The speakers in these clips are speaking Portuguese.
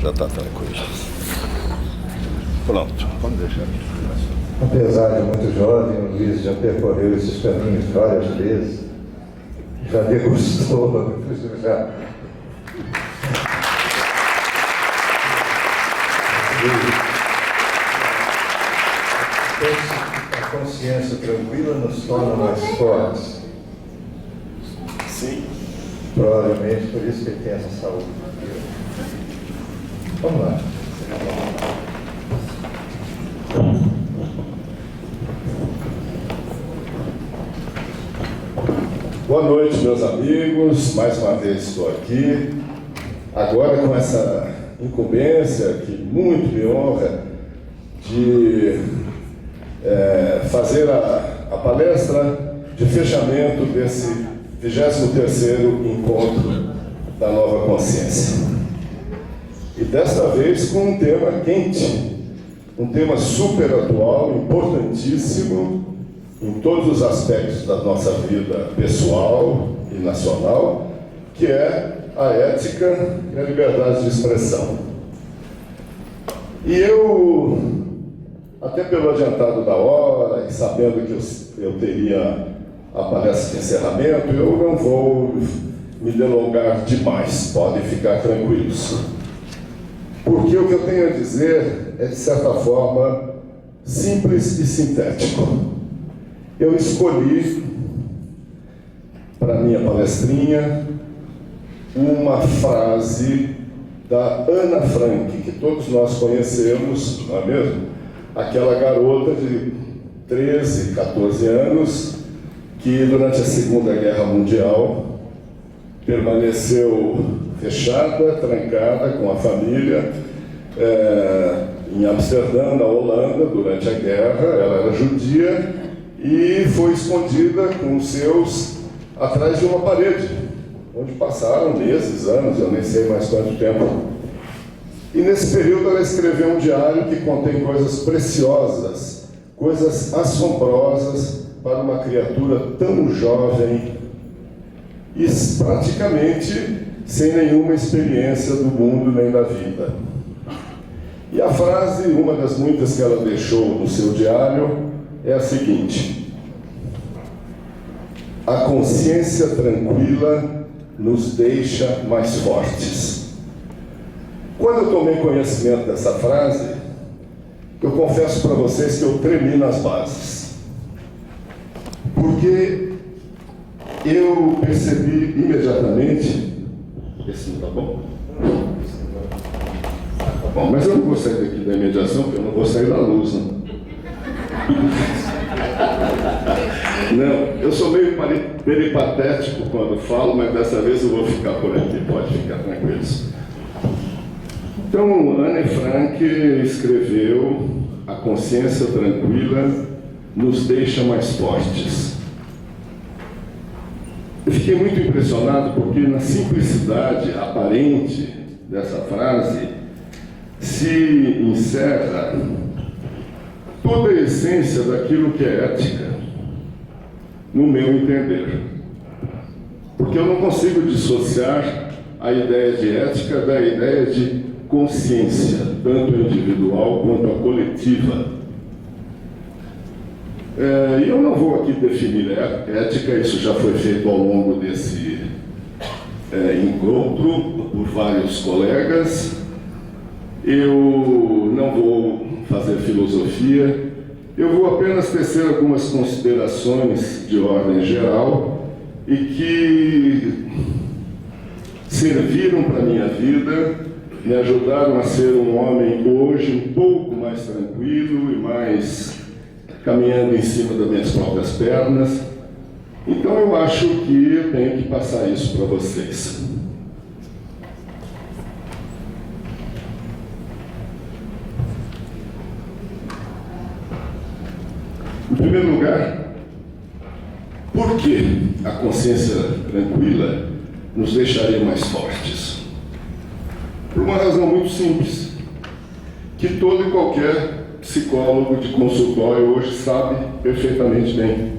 Já está tranquilo. Pronto, vamos deixar aqui. Apesar de muito jovem, o Luiz já percorreu esses caminhos várias vezes, já degustou, já... A consciência tranquila nos torna mais fortes. Sim. Provavelmente por isso que ele tem essa saúde. Vamos lá. Boa noite, meus amigos. Mais uma vez estou aqui. Agora com essa incumbência que muito me honra de fazer a palestra de fechamento desse 23º encontro da Nova Consciência. E desta vez com um tema quente, um tema super atual, importantíssimo em todos os aspectos da nossa vida pessoal e nacional, que é a ética e a liberdade de expressão. E eu, até pelo adiantado da hora, e sabendo que eu teria a palestra de encerramento, eu não vou me delongar demais, podem ficar tranquilos. Porque o que eu tenho a dizer é, de certa forma, simples e sintético. Eu escolhi, para minha palestrinha, uma frase da Ana Frank, que todos nós conhecemos, não é mesmo? Aquela garota de 13, 14 anos, que durante a Segunda Guerra Mundial permaneceu fechada, trancada com a família, em Amsterdã, na Holanda, durante a guerra. Ela era judia e foi escondida com os seus atrás de uma parede, onde passaram meses, anos, eu nem sei mais quanto tempo. E nesse período ela escreveu um diário que contém coisas preciosas, coisas assombrosas para uma criatura tão jovem e praticamente sem nenhuma experiência do mundo nem da vida. E a frase, uma das muitas que ela deixou no seu diário, é a seguinte: a consciência tranquila nos deixa mais fortes. Quando eu tomei conhecimento dessa frase, eu confesso para vocês que eu tremi nas bases. Porque eu percebi imediatamente... Esse não está bom? Tá bom, mas eu não vou sair daqui da imediação, porque eu não vou sair da luz, não. Não, eu sou meio peripatético quando falo, mas dessa vez eu vou ficar por aqui, pode ficar tranquilos. Então, Anne Frank escreveu: a consciência tranquila nos deixa mais fortes. Eu fiquei muito impressionado porque na simplicidade aparente dessa frase se encerra toda a essência daquilo que é ética, no meu entender. Porque eu não consigo dissociar a ideia de ética da ideia de consciência, tanto individual quanto a coletiva. E eu não vou aqui definir ética, isso já foi feito ao longo desse encontro por vários colegas. Eu não vou fazer filosofia, eu vou apenas tecer algumas considerações de ordem geral e que serviram para a minha vida, me ajudaram a ser um homem hoje um pouco mais tranquilo e mais caminhando em cima das minhas próprias pernas. Então eu acho que eu tenho que passar isso para vocês. Em primeiro lugar, por que a consciência tranquila nos deixaria mais fortes? Por uma razão muito simples, que todo e qualquer psicólogo de consultório hoje sabe perfeitamente bem.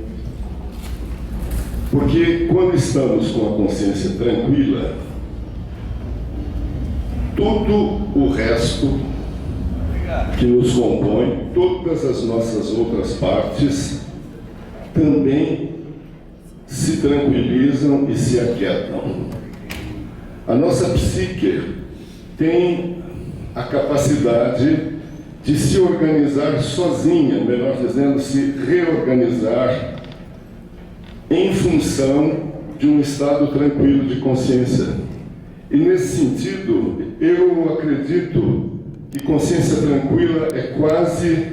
Porque quando estamos com a consciência tranquila, tudo o resto que nos compõe, todas as nossas outras partes, também se tranquilizam e se aquietam. A nossa psique tem a capacidade de se organizar sozinha, melhor dizendo, se reorganizar em função de um estado tranquilo de consciência. E nesse sentido, eu acredito que consciência tranquila é quase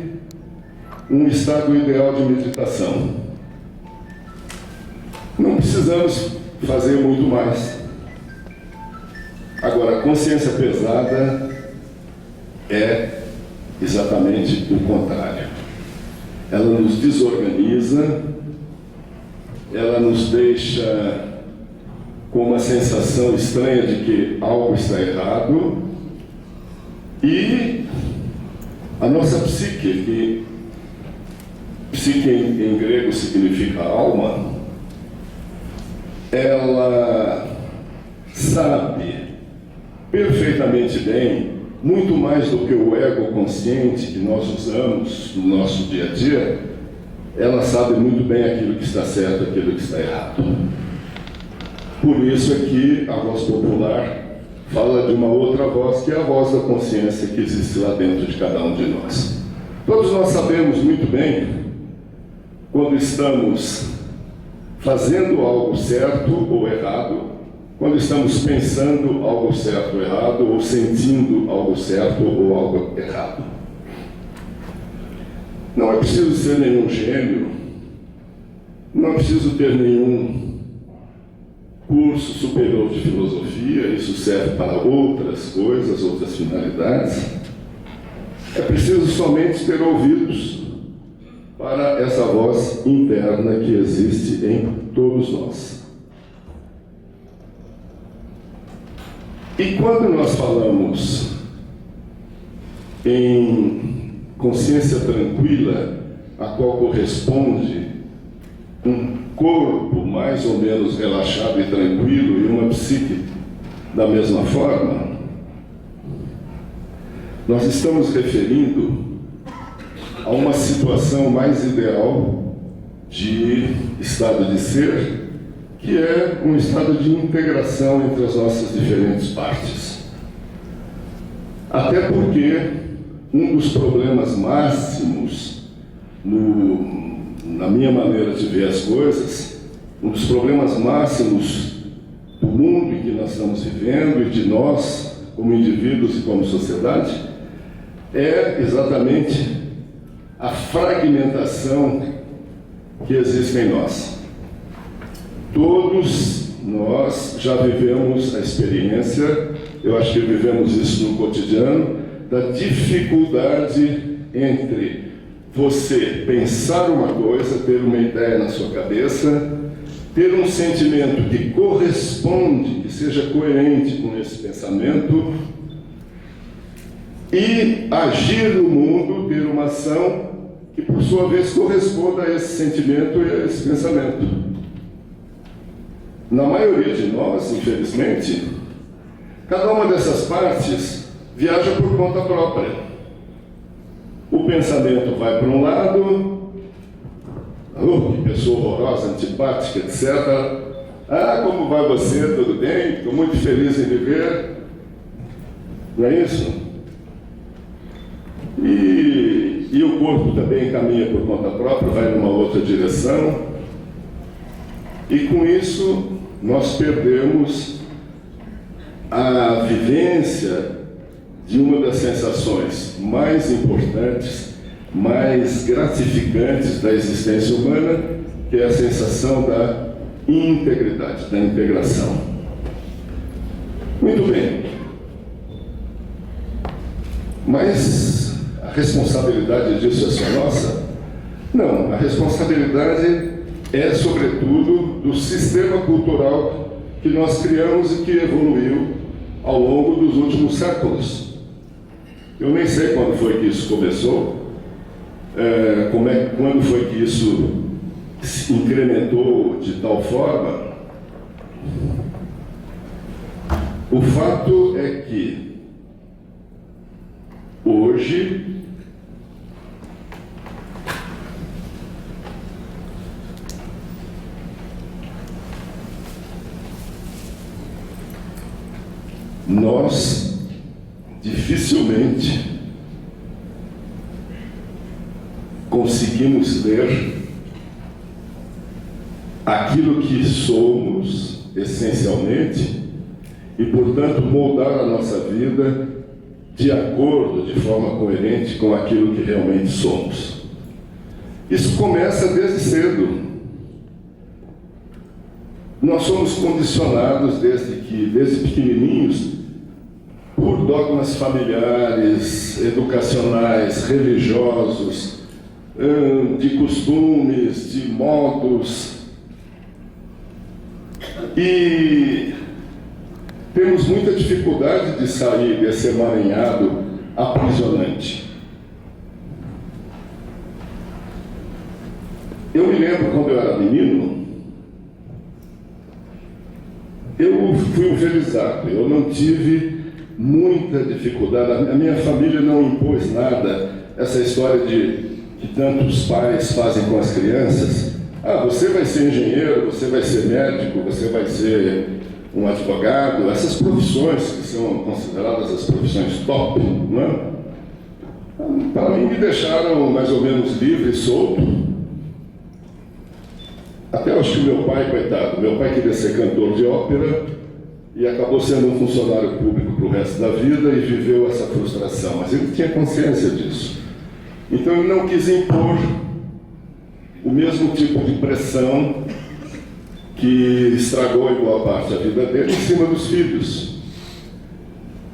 um estado ideal de meditação. Não precisamos fazer muito mais. Agora, consciência pesada é exatamente o contrário. Ela nos desorganiza, ela nos deixa com uma sensação estranha de que algo está errado, e a nossa psique, que psique em grego significa alma, ela sabe perfeitamente bem, muito mais do que o ego consciente que nós usamos no nosso dia a dia, ela sabe muito bem aquilo que está certo e aquilo que está errado. Por isso é que a voz popular fala de uma outra voz, que é a voz da consciência que existe lá dentro de cada um de nós. Todos nós sabemos muito bem quando estamos fazendo algo certo ou errado, quando estamos pensando algo certo ou errado, ou sentindo algo certo ou algo errado. Não é preciso ser nenhum gênio, não é preciso ter nenhum curso superior de filosofia, isso serve para outras coisas, outras finalidades. É preciso somente ter ouvidos para essa voz interna que existe em todos nós. E quando nós falamos em consciência tranquila, a qual corresponde um corpo mais ou menos relaxado e tranquilo e uma psique da mesma forma, nós estamos referindo a uma situação mais ideal de estado de ser, que é um estado de integração entre as nossas diferentes partes. Até porque um dos problemas máximos na minha maneira de ver as coisas, um dos problemas máximos do mundo em que nós estamos vivendo e de nós, como indivíduos e como sociedade, é exatamente a fragmentação que existe em nós. Todos nós já vivemos a experiência, eu acho que vivemos isso no cotidiano, da dificuldade entre você pensar uma coisa, ter uma ideia na sua cabeça, ter um sentimento que corresponde, que seja coerente com esse pensamento, e agir no mundo, ter uma ação que, por sua vez, corresponda a esse sentimento e a esse pensamento. Na maioria de nós, infelizmente, cada uma dessas partes viaja por conta própria. O pensamento vai para um lado, que pessoa horrorosa, antipática, etc. Ah, como vai você? Tudo bem? Estou muito feliz em viver. Não é isso? E o corpo também caminha por conta própria, vai numa outra direção. E com isso, nós perdemos a vivência de uma das sensações mais importantes, mais gratificantes da existência humana, que é a sensação da integridade, da integração. Muito bem. Mas a responsabilidade disso é só nossa? Não, a responsabilidade é, sobretudo, do sistema cultural que nós criamos e que evoluiu ao longo dos últimos séculos. Eu nem sei quando foi que isso começou, quando foi que isso se incrementou de tal forma. O fato é que hoje nós dificilmente conseguimos ler aquilo que somos essencialmente e, portanto, moldar a nossa vida de acordo, de forma coerente com aquilo que realmente somos. Isso começa desde cedo. Nós somos condicionados desde pequenininhos por dogmas familiares, educacionais, religiosos, de costumes, de modos. E temos muita dificuldade de sair desse emaranhado aprisionante. Eu me lembro quando eu era menino, eu fui um felizardo, eu não tive muita dificuldade, a minha família não impôs nada, essa história que tantos pais fazem com as crianças. Você vai ser engenheiro, você vai ser médico, você vai ser um advogado, essas profissões que são consideradas as profissões top, não é? Para mim me deixaram mais ou menos livre e solto. Até acho que o meu pai, coitado, meu pai queria ser cantor de ópera e acabou sendo um funcionário público para o resto da vida e viveu essa frustração, mas ele tinha consciência disso. Então ele não quis impor o mesmo tipo de pressão que estragou em boa parte a vida dele em cima dos filhos.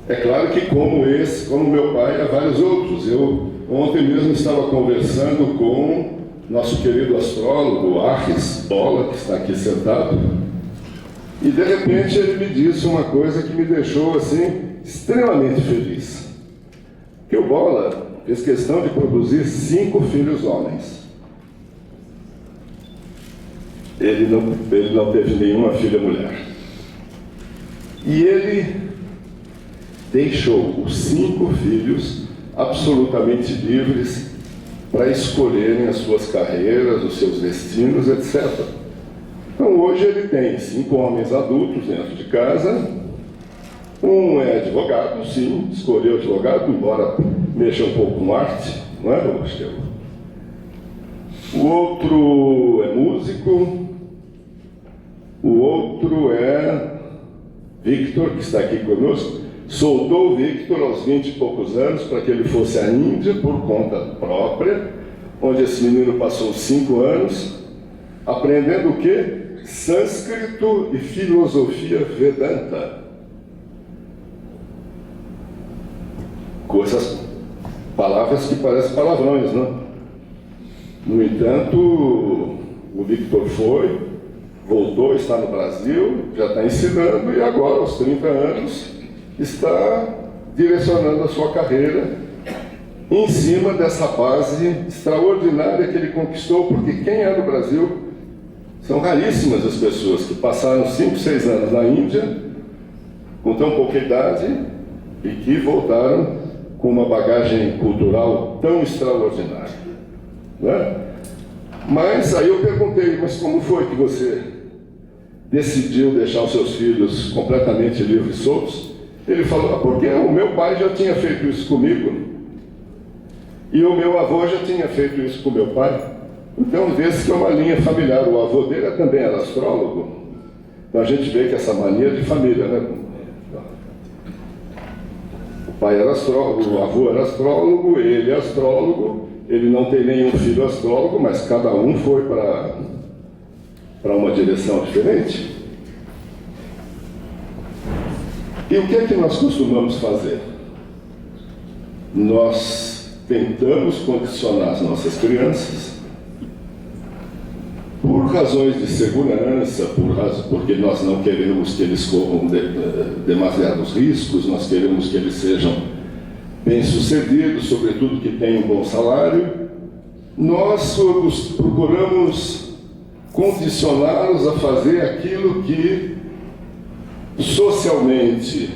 É claro que como meu pai, há vários outros. Eu ontem mesmo estava conversando com nosso querido astrólogo, Arris Bola, que está aqui sentado, e de repente ele me disse uma coisa que me deixou assim extremamente feliz. Que o Bola fez questão de produzir 5 filhos homens. Ele não teve nenhuma filha mulher. E ele deixou os 5 filhos absolutamente livres para escolherem as suas carreiras, os seus destinos, etc. Então hoje ele tem 5 homens adultos dentro de casa. Um é advogado, sim, escolheu advogado, embora mexa um pouco com arte, não é, Roberto? O outro é músico. O outro é Victor, que está aqui conosco. Soltou o Victor aos 20 e poucos anos para que ele fosse à Índia por conta própria, onde esse menino passou 5 anos, aprendendo o quê? Sânscrito e filosofia Vedanta. Coisas, palavras que parecem palavrões, não? No entanto, o Victor voltou, está no Brasil, já está ensinando e agora, aos 30 anos, está direcionando a sua carreira em cima dessa base extraordinária que ele conquistou, porque quem é no Brasil, são raríssimas as pessoas que passaram 5, 6 anos na Índia, com tão pouca idade, e que voltaram com uma bagagem cultural tão extraordinária. Não é? Mas aí eu perguntei, mas como foi que você decidiu deixar os seus filhos completamente livres e soltos? Ele falou, porque o meu pai já tinha feito isso comigo, e o meu avô já tinha feito isso com o meu pai. Então, vê-se que é uma linha familiar. O avô dele também era astrólogo. Então a gente vê que essa mania de família, né? O pai era astrólogo, o avô era astrólogo, ele é astrólogo, ele não tem nenhum filho astrólogo, mas cada um foi para uma direção diferente. E o que é que nós costumamos fazer? Nós tentamos condicionar as nossas crianças por razões de segurança, porque nós não queremos que eles corram demasiados riscos, nós queremos que eles sejam bem-sucedidos, sobretudo que tenham um bom salário. Nós procuramos condicioná-los a fazer aquilo que socialmente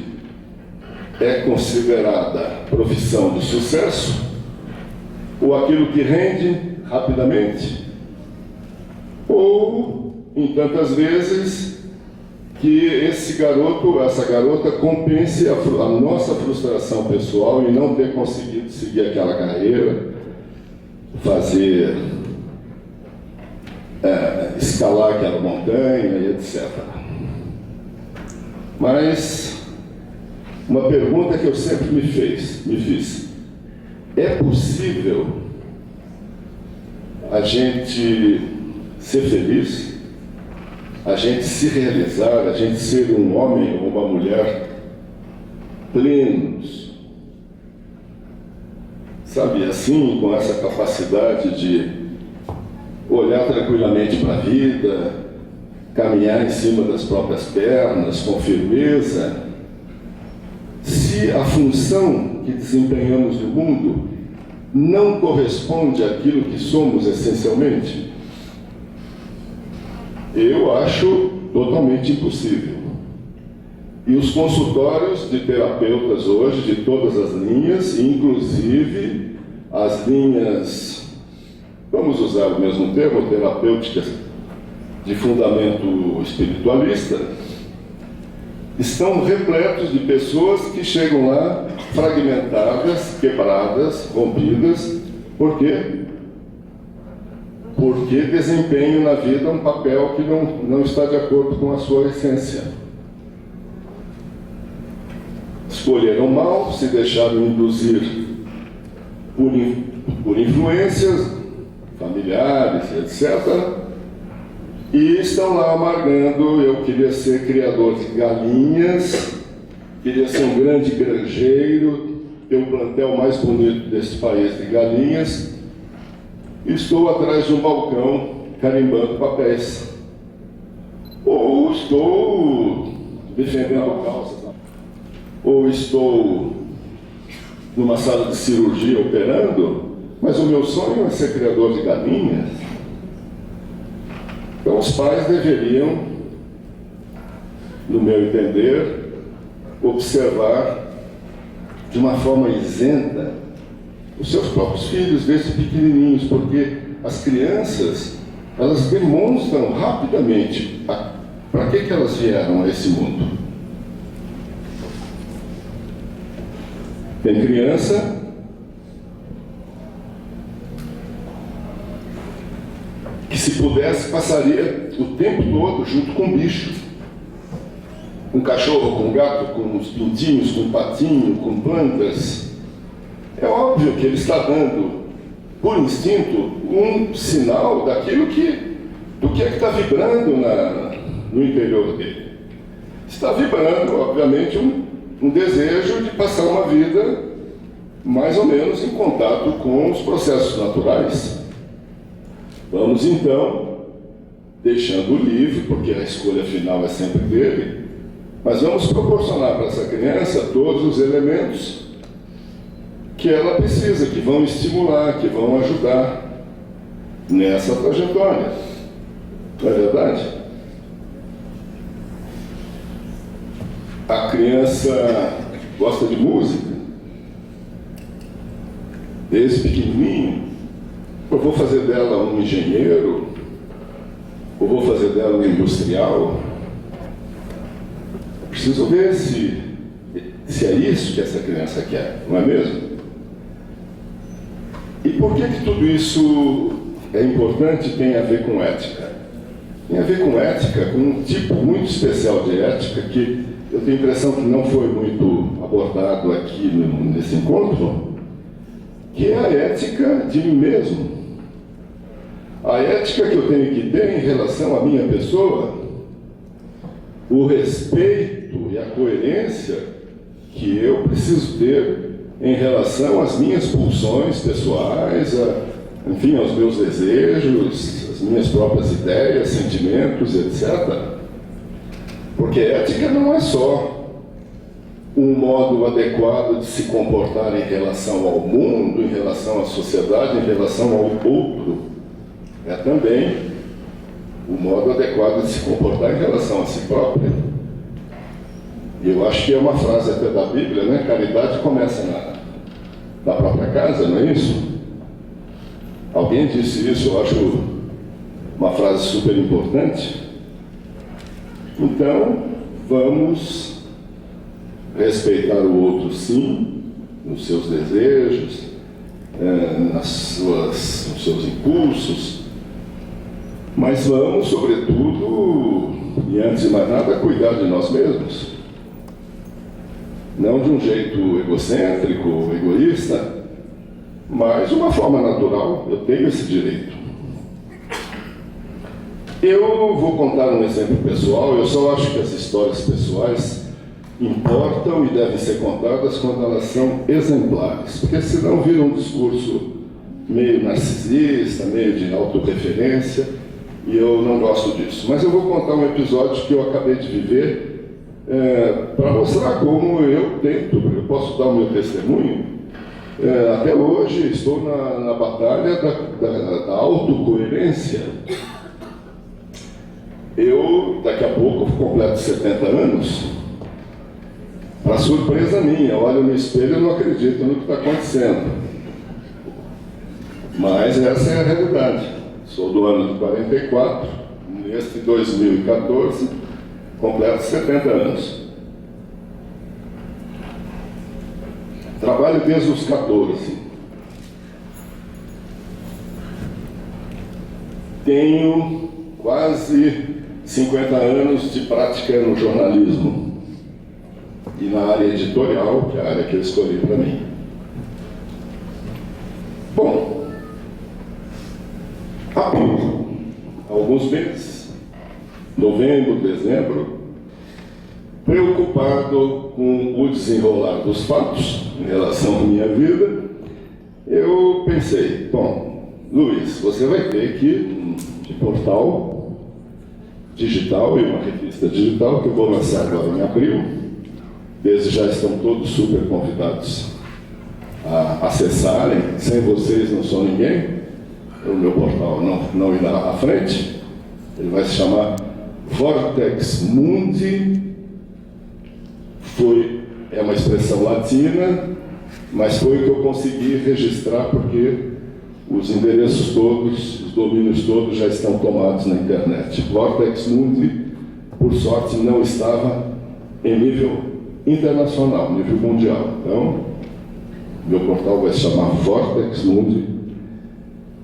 é considerada profissão de sucesso, ou aquilo que rende rapidamente, ou, em tantas vezes, que esse garoto ou essa garota compense a nossa frustração pessoal em não ter conseguido seguir aquela carreira, fazer, escalar aquela montanha e etc. Mas uma pergunta que eu sempre me fiz: é possível a gente ser feliz, a gente se realizar, a gente ser um homem ou uma mulher plenos, sabe, assim, com essa capacidade de olhar tranquilamente para a vida, caminhar em cima das próprias pernas, com firmeza, se a função que desempenhamos no mundo não corresponde àquilo que somos essencialmente? Eu acho totalmente impossível. E os consultórios de terapeutas hoje, de todas as linhas, inclusive as linhas, vamos usar o mesmo termo, terapêuticas de fundamento espiritualista, estão repletos de pessoas que chegam lá fragmentadas, quebradas, rompidas. Por quê? Porque desempenham na vida um papel que não está de acordo com a sua essência. Escolheram mal, se deixaram induzir por influências familiares, etc. E estão lá amargando: eu queria ser criador de galinhas, queria ser um grande granjeiro, ter o plantel mais bonito desse país de galinhas. Estou atrás de um balcão carimbando papéis. Ou estou defendendo causas. Ou estou numa sala de cirurgia operando, mas o meu sonho é ser criador de galinhas. Então os pais deveriam, no meu entender, observar de uma forma isenta os seus próprios filhos desde pequenininhos, porque as crianças, elas demonstram rapidamente para que elas vieram a esse mundo. Tem criança que, se pudesse, passaria o tempo todo junto com um bicho. Um cachorro, com um gato, com uns pintinhos, com um patinho, com plantas. É óbvio que ele está dando, por instinto, um sinal do que é que está vibrando no interior dele. Está vibrando, obviamente, um desejo de passar uma vida mais ou menos em contato com os processos naturais. Vamos então, deixando livre, porque a escolha final é sempre dele, mas vamos proporcionar para essa criança todos os elementos que ela precisa, que vão estimular, que vão ajudar nessa trajetória. Não é verdade? A criança gosta de música, desde pequenininho. Eu vou fazer dela um engenheiro, ou vou fazer dela um industrial. Preciso ver se é isso que essa criança quer, não é mesmo? E por que tudo isso é importante e tem a ver com ética? Tem a ver com ética, com um tipo muito especial de ética que eu tenho a impressão que não foi muito abordado aqui nesse encontro, que é a ética de mim mesmo. A ética que eu tenho que ter em relação à minha pessoa, o respeito e a coerência que eu preciso ter em relação às minhas pulsões pessoais, enfim, aos meus desejos, às minhas próprias ideias, sentimentos, etc. Porque ética não é só um modo adequado de se comportar em relação ao mundo, em relação à sociedade, em relação ao outro. É também o modo adequado de se comportar em relação a si próprio. Eu acho que é uma frase até da Bíblia, né? Caridade começa na própria casa, não é isso? Alguém disse isso, eu acho uma frase super importante. Então, vamos respeitar o outro, sim, nos seus desejos, nos seus impulsos, mas vamos, sobretudo, e antes de mais nada, cuidar de nós mesmos. Não de um jeito egocêntrico, egoísta, mas de uma forma natural. Eu tenho esse direito. Eu vou contar um exemplo pessoal. Eu só acho que as histórias pessoais importam e devem ser contadas quando elas são exemplares, porque senão vira um discurso meio narcisista, meio de autorreferência, e eu não gosto disso. Mas eu vou contar um episódio que eu acabei de viver, para mostrar como eu eu posso dar o meu testemunho. Até hoje estou na batalha da autocoerência. Eu, daqui a pouco, completo 70 anos. Para surpresa minha, olho no espelho e não acredito no que está acontecendo. Mas essa é a realidade. Sou do ano de 44, neste 2014, completo 70 anos. Trabalho desde os 14. Tenho quase 50 anos de prática no jornalismo e na área editorial, que é a área que eu escolhi para mim. Bom, há alguns meses, novembro, dezembro, preocupado com o desenrolar dos fatos em relação à minha vida, eu pensei, bom, Luiz, você vai ter que ir de portal digital e uma revista digital que eu vou lançar agora em abril. Desde já estão todos super convidados a acessarem. Sem vocês não sou ninguém. O meu portal não irá à frente. Ele vai se chamar Vortex Mundi. É uma expressão latina, mas foi o que eu consegui registrar porque os endereços todos, os domínios todos já estão tomados na internet. Vortex Mundi, por sorte, não estava em nível internacional, nível mundial. Então, meu portal vai se chamar Vortex Mundi.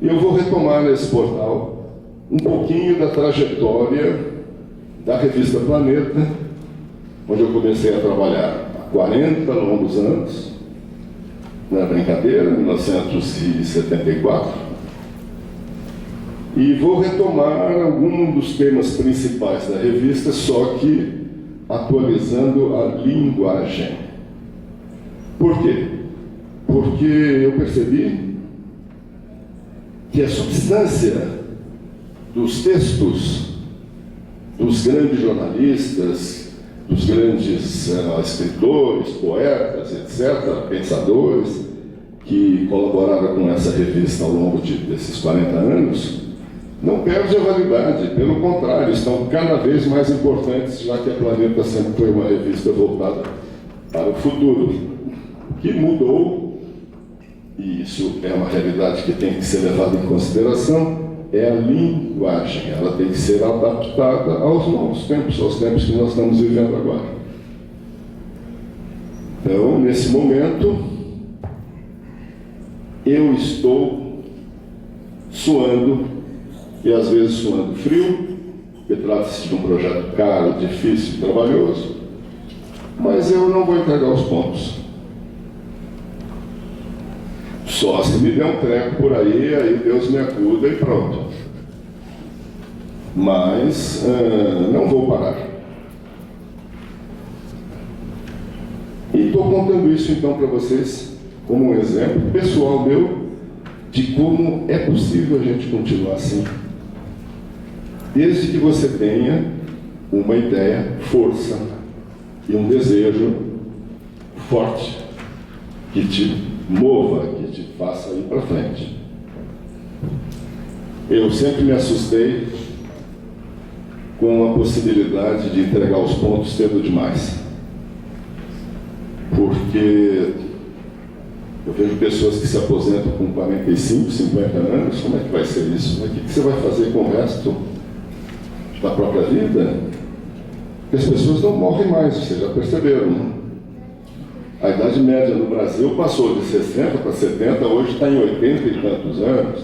E eu vou retomar nesse portal um pouquinho da trajetória da revista Planeta, onde eu comecei a trabalhar há 40 longos anos. Não é brincadeira, 1974. E vou retomar alguns dos temas principais da revista, só que atualizando a linguagem. Por quê? Porque eu percebi que a substância dos textos dos grandes jornalistas, dos grandes escritores, poetas, etc., pensadores, que colaboraram com essa revista ao longo desses 40 anos, não perde a validade, pelo contrário, estão cada vez mais importantes, já que a Planeta sempre foi uma revista voltada para o futuro. O que mudou, e isso é uma realidade que tem que ser levada em consideração, é a linguagem. Ela tem que ser adaptada aos novos tempos, aos tempos que nós estamos vivendo agora. Então, nesse momento, eu estou suando, e às vezes suando frio, porque trata-se de um projeto caro, difícil e trabalhoso, mas eu não vou entregar os pontos. Só se me der um treco por aí Deus me acuda e pronto. Mas não vou parar. E estou contando isso então para vocês como um exemplo pessoal meu de como é possível a gente continuar assim, desde que você tenha uma ideia, força e um desejo forte que te mova, que te faça ir para frente. Eu sempre me assustei com a possibilidade de entregar os pontos cedo demais. porque eu vejo pessoas que se aposentam com 45, 50 anos. Como é que vai ser isso? O que você vai fazer com o resto da própria vida? Porque as pessoas não morrem mais, vocês já perceberam, né? A idade média no Brasil passou de 60 para 70, hoje está em 80 e tantos anos.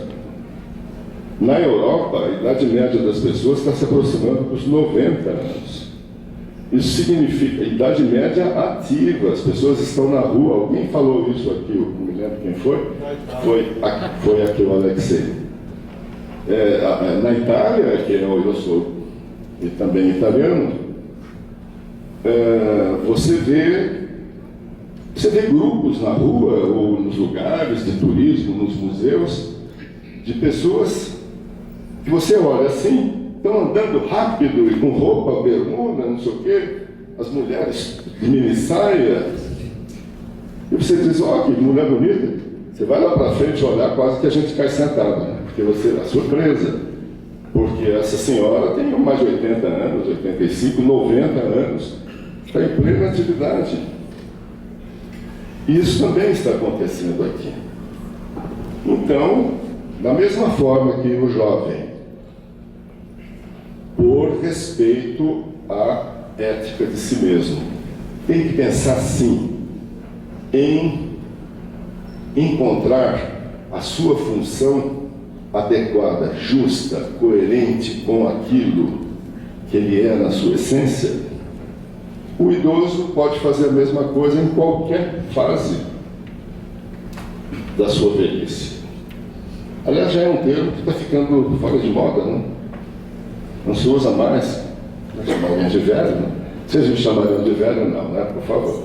Na Europa, a idade média das pessoas está se aproximando dos 90 anos. Isso significa idade média ativa, as pessoas estão na rua. Alguém falou isso aqui, eu não me lembro quem foi. Foi aqui o Alexei. Na Itália, que eu sou e também italiano, você vê grupos na rua ou nos lugares de turismo, nos museus, de pessoas que você olha assim, estão andando rápido e com roupa, bermuda, não sei o quê, as mulheres de mini saia, e você diz, ó, que mulher bonita. Você vai lá para frente olhar, quase que a gente cai sentado, né? Porque você é surpresa, porque essa senhora tem mais de 80 anos, 85, 90 anos, está em plena atividade. Isso também está acontecendo aqui. Então, da mesma forma que o jovem, por respeito à ética de si mesmo, tem que pensar sim em encontrar a sua função adequada, justa, coerente com aquilo que ele é na sua essência. O idoso pode fazer a mesma coisa em qualquer fase da sua velhice. Aliás, já é um termo que está ficando fora de moda, não? Não se usa mais. Vai chamar alguém de velho, não? Vocês me chamariam de velho, não, né? Por favor.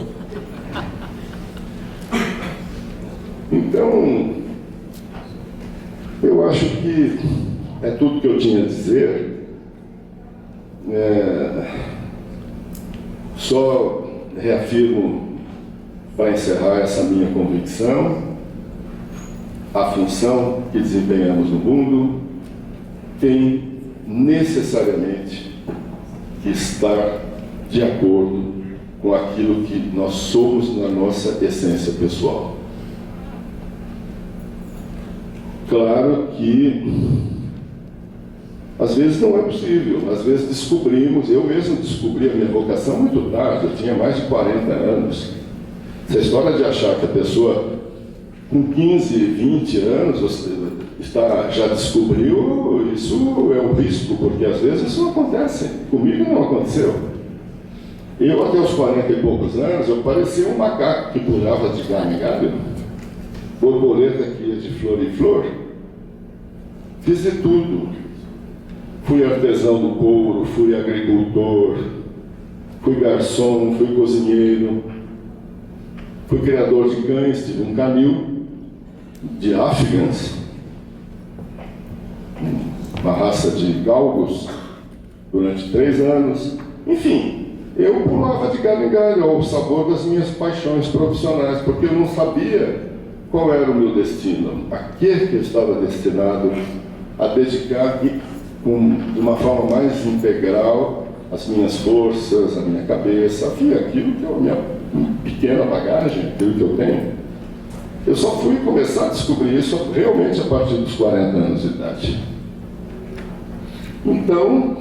Então, eu acho que é tudo que eu tinha a dizer. Só reafirmo, para encerrar essa minha convicção, a função que desempenhamos no mundo tem necessariamente que estar de acordo com aquilo que nós somos na nossa essência pessoal. Claro que às vezes não é possível, às vezes descobrimos, eu mesmo descobri a minha vocação muito tarde, eu tinha mais de 40 anos. Essa história de achar que a pessoa com 15, 20 anos você já descobriu, isso é um risco, porque às vezes isso não acontece. Comigo não aconteceu. Eu, até os 40 e poucos anos, eu parecia um macaco que pulava de galho em galho, borboleta que ia de flor em flor. Fiz de tudo. Fui artesão do couro, fui agricultor, fui garçom, fui cozinheiro, fui criador de cães, tive um canil de Afghans, uma raça de galgos, durante 3 anos. Enfim, eu pulava de galho em galho ao sabor das minhas paixões profissionais, porque eu não sabia qual era o meu destino, a que eu estava destinado a dedicar de uma forma mais integral as minhas forças, a minha cabeça, enfim, aquilo que é a minha pequena bagagem, aquilo que eu tenho. Eu só fui começar a descobrir isso realmente a partir dos 40 anos de idade. Então,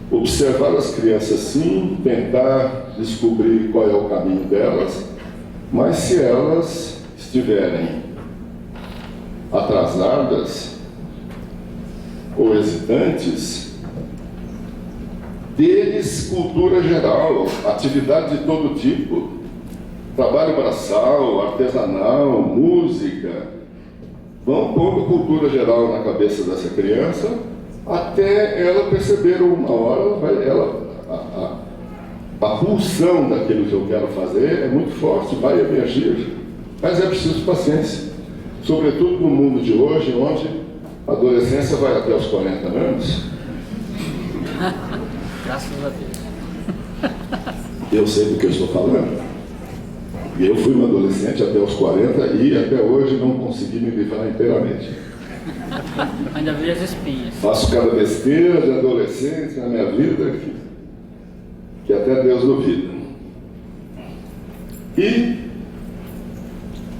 observar as crianças sim, tentar descobrir qual é o caminho delas, mas se elas estiverem atrasadas ou hesitantes, deles cultura geral, atividade de todo tipo, trabalho braçal, artesanal, música, vão pondo cultura geral na cabeça dessa criança, até ela perceber uma hora, a pulsão daquilo que eu quero fazer é muito forte, vai emergir, mas é preciso paciência, sobretudo no mundo de hoje, onde a adolescência vai até os 40 anos. Graças a Deus. Eu sei do que eu estou falando. Eu fui um adolescente até os 40 e até hoje não consegui me livrar inteiramente. Ainda vi as espinhas. Faço cada besteira de adolescente na minha vida que até Deus duvida. E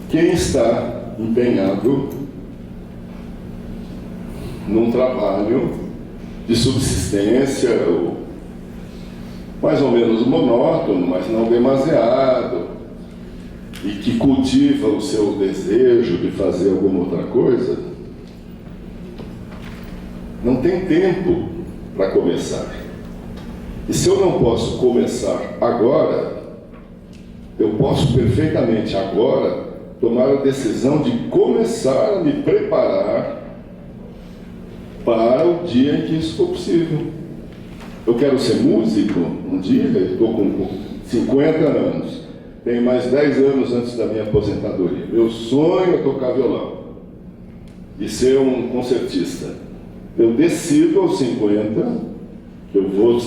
quem está empenhado num trabalho de subsistência, mais ou menos monótono, mas não demasiado, e que cultiva o seu desejo de fazer alguma outra coisa, não tem tempo para começar. E se eu não posso começar agora, eu posso perfeitamente agora tomar a decisão de começar a me preparar para o dia em que isso for possível. Eu quero ser músico um dia, eu estou com 50 anos, tenho mais 10 anos antes da minha aposentadoria. Meu sonho é tocar violão e ser um concertista. Eu decido aos 50 que eu vou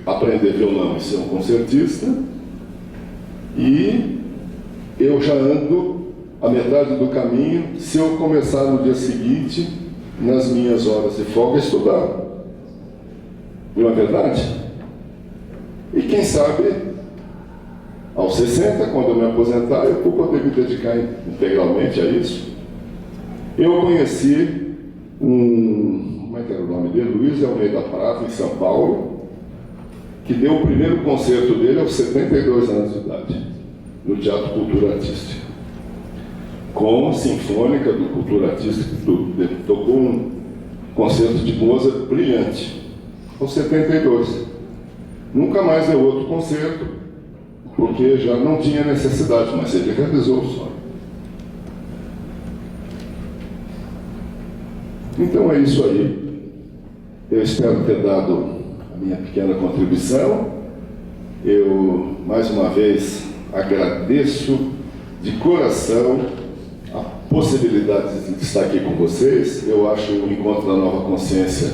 aprender violão e ser um concertista, e eu já ando a metade do caminho se eu começar no dia seguinte, nas minhas horas de folga, a estudar. Não é verdade? E quem sabe, aos 60, quando eu me aposentar, eu vou poder me dedicar integralmente a isso. Eu conheci como é que era o nome dele? Luiz Almeida Prata, em São Paulo, que deu o primeiro concerto dele aos 72 anos de idade, no Teatro Cultura Artística, com a Sinfônica do Cultura Artística. Tocou um concerto de Mozart brilhante, aos 72. Nunca mais deu outro concerto, porque já não tinha necessidade, mas ele realizou o sonho. Então é isso aí. Eu espero ter dado a minha pequena contribuição. Eu, mais uma vez, agradeço de coração a possibilidade de estar aqui com vocês. Eu acho o Encontro da Nova Consciência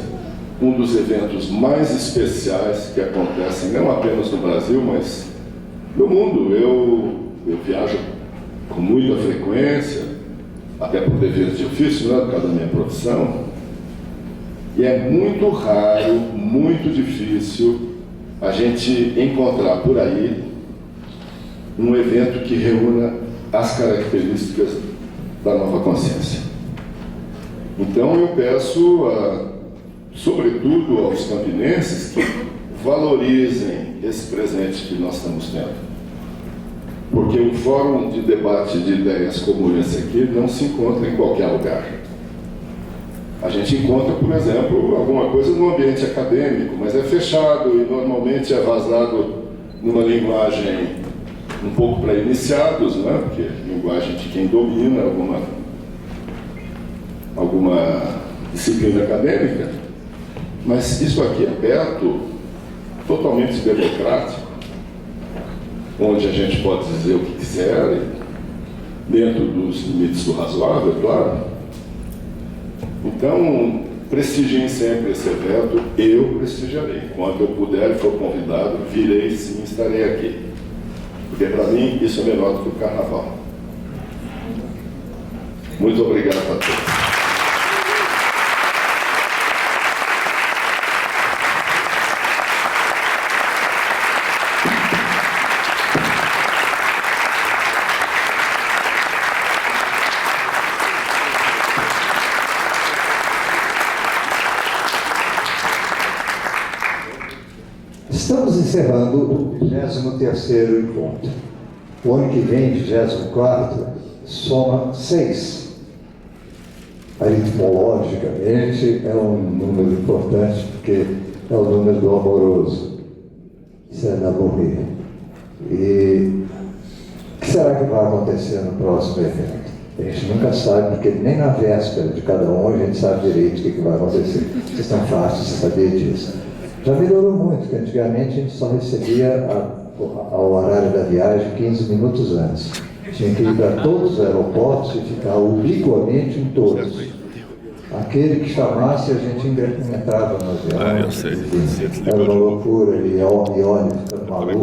um dos eventos mais especiais que acontecem, não apenas no Brasil, mas no mundo. Eu viajo com muita frequência, até por dever de ofício, né, por causa da minha profissão. E é muito raro, muito difícil a gente encontrar por aí um evento que reúna as características da nova consciência. Então eu peço, sobretudo aos campinenses, que valorizem esse presente que nós estamos tendo. Porque um fórum de debate de ideias como esse aqui não se encontra em qualquer lugar. A gente encontra, por exemplo, alguma coisa no ambiente acadêmico, mas é fechado e normalmente é vazado numa linguagem um pouco para iniciados, né? Porque é linguagem de quem domina alguma disciplina acadêmica. Mas isso aqui é aberto, totalmente democrático, onde a gente pode dizer o que quiser, dentro dos limites do razoável, claro. Então, prestigiem sempre esse evento. Eu prestigiarei. Quando eu puder e for convidado, virei sim, estarei aqui. Porque para mim isso é menor do que o carnaval. Muito obrigado a todos. Estamos encerrando o 23º encontro. O ano que vem, 24º, soma 6. Aritmologicamente, é um número importante, porque é o número do amoroso, Saint-Labouré. E o que será que vai acontecer no próximo evento? A gente nunca sabe, porque nem na véspera de cada um a gente sabe direito o que vai acontecer. Vocês estão fáceis de saber disso. Já melhorou muito, porque antigamente a gente só recebia ao horário da viagem 15 minutos antes. Tinha que ir para todos os aeroportos e ficar ubiquamente em todos. Aquele que chamasse, a gente entrava no avião. Eu sei. Era uma loucura, e ônibus ficando maluco.